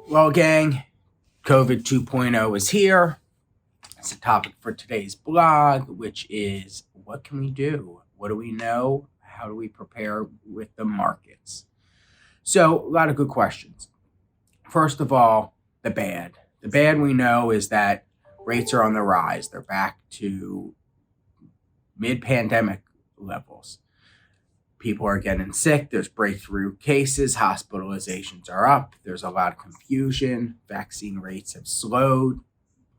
Well, gang, COVID 2.0 is here. It's the topic for today's blog, which is what can we do? What do we know? How do we prepare with the markets? So, a lot of good questions. First of all, the bad. The bad we know is that rates are on the rise. They're back to mid pandemic levels. People are getting sick. There's breakthrough cases. Hospitalizations are up. There's a lot of confusion. Vaccine rates have slowed.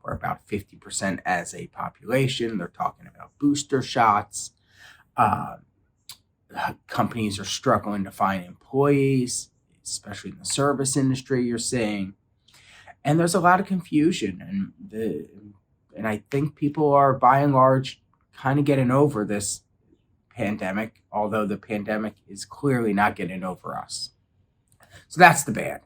We're about 50% as a population. They're talking about booster shots. Uh, Companies are struggling to find employees, especially in the service industry, you're seeing. And there's a lot of confusion. And I think people are, by and large, kind of getting over this pandemic, although the pandemic is clearly not getting over us. So that's the bad.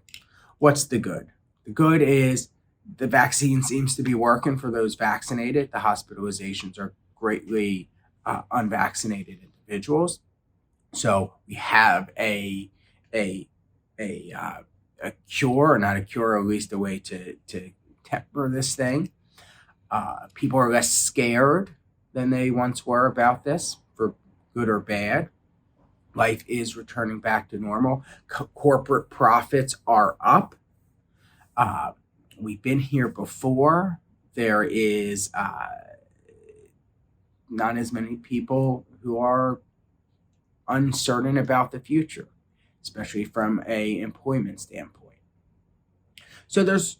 What's the good? The good is the vaccine seems to be working for those vaccinated. The hospitalizations are greatly unvaccinated individuals. So we have a cure, or not a cure, or at least a way to temper this thing. People are less scared than they once were about this, for good or bad. Life is returning back to normal. Corporate profits are up. We've been here before. There is not as many people who are uncertain about the future, especially from a employment standpoint. So there's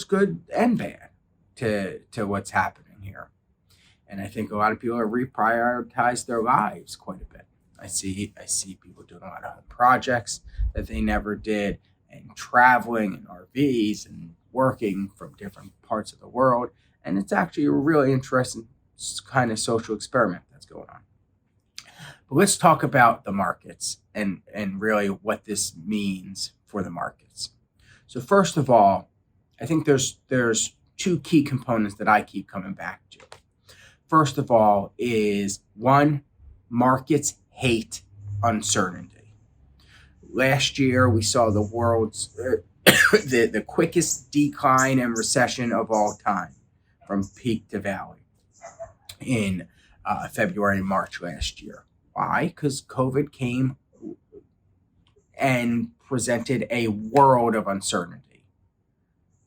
good and bad to what's happening here. And I think a lot of people have reprioritized their lives quite a bit. I see people doing a lot of home projects that they never did, and traveling in RVs and working from different parts of the world. And it's actually a really interesting kind of social experiment that's going on. But let's talk about the markets and really what this means for the markets. So first of all, I think there's two key components that I keep coming back to. First of all is one, markets hate uncertainty. Last year we saw the world's the quickest decline and recession of all time, from peak to valley, in February and March last year. Why? Because COVID came and presented a world of uncertainty,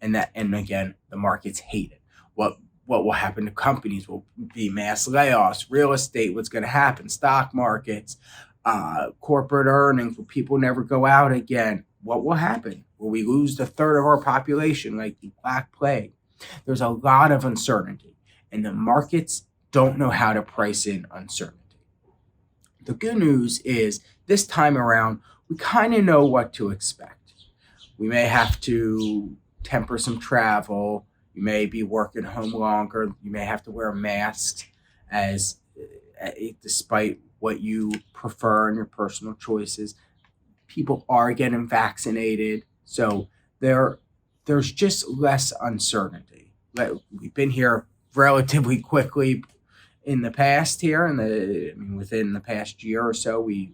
and again, the markets hate it. What will happen to companies? Will be mass layoffs. Real estate, what's going to happen? Stock markets, corporate earnings. Will people never go out again? What will happen? Will we lose a third of our population like the Black Plague? There's a lot of uncertainty, and the markets don't know how to price in uncertainty. The good news is this time around, we kind of know what to expect. We may have to temper some travel. You may be working home longer. You may have to wear masks, as despite what you prefer and your personal choices. People are getting vaccinated, so there's just less uncertainty. We've been here relatively quickly in the past here, within the past year or so, we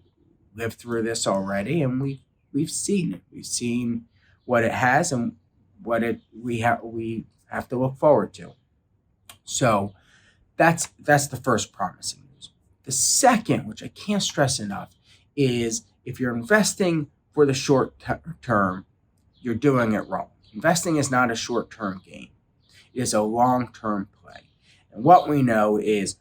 lived through this already, and we've seen it. We've seen what it has and what we have to look forward to. So that's the first promising news. The second, which I can't stress enough, is if you're investing for the short term, you're doing it wrong. Investing is not a short-term game. It is a long-term play. And what we know is,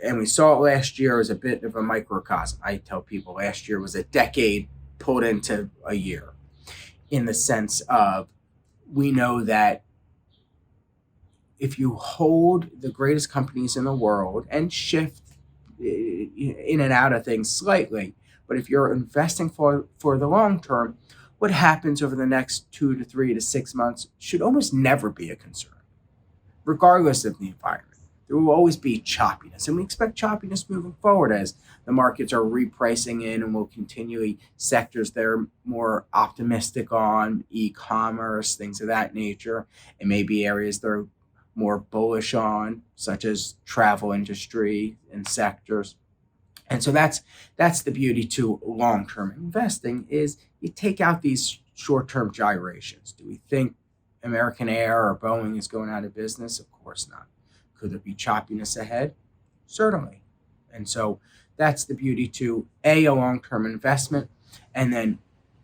and we saw it last year as a bit of a microcosm. I tell people last year was a decade pulled into a year, in the sense of, we know that if you hold the greatest companies in the world and shift in and out of things slightly, but if you're investing for the long term, what happens over the next 2 to 3 to 6 months should almost never be a concern, regardless of the environment. There will always be choppiness, and we expect choppiness moving forward as the markets are repricing in, and will continually sectors they're more optimistic on, e-commerce, things of that nature, and maybe areas they're more bullish on, such as travel industry and sectors. And so that's the beauty to long-term investing, is you take out these short-term gyrations. Do we think American Air or Boeing is going out of business? Of course not. Could there be choppiness ahead? Certainly. And so that's the beauty to a long-term investment. And then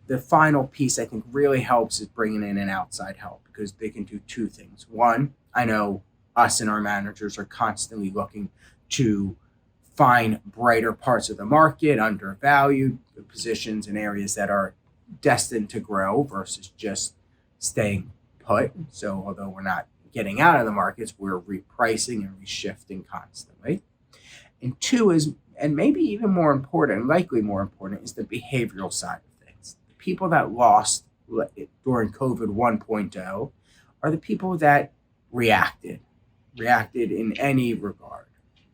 the final piece I think really helps is bringing in an outside help, because they can do two things. One, I know us and our managers are constantly looking to find brighter parts of the market, undervalued positions in areas that are destined to grow versus just staying put. So although we're not getting out of the markets, we're repricing and reshifting constantly. And two is, and maybe even more important, likely more important, is the behavioral side of things. The people that lost during COVID 1.0 are the people that reacted in any regard.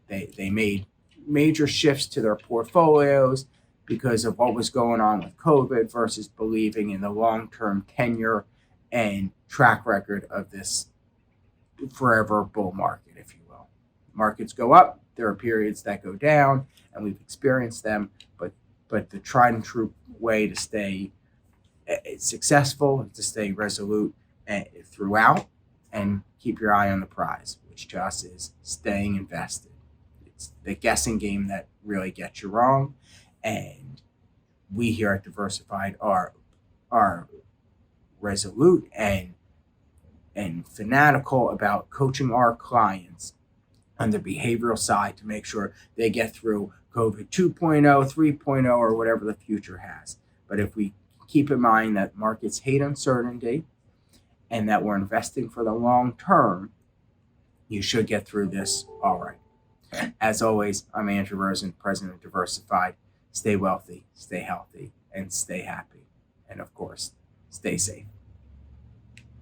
They made major shifts to their portfolios because of what was going on with COVID versus believing in the long-term tenure and track record of this forever bull market, if you will. Markets go up, there are periods that go down, and we've experienced them, but the tried and true way to stay successful is to stay resolute throughout and keep your eye on the prize, which to us is staying invested. It's the guessing game that really gets you wrong, and we here at Diversified are resolute and fanatical about coaching our clients on the behavioral side to make sure they get through COVID 2.0, 3.0, or whatever the future has. But if we keep in mind that markets hate uncertainty and that we're investing for the long term, you should get through this all right. As always, I'm Andrew Rosen, President of Diversified. Stay wealthy, stay healthy, and stay happy. And of course, stay safe.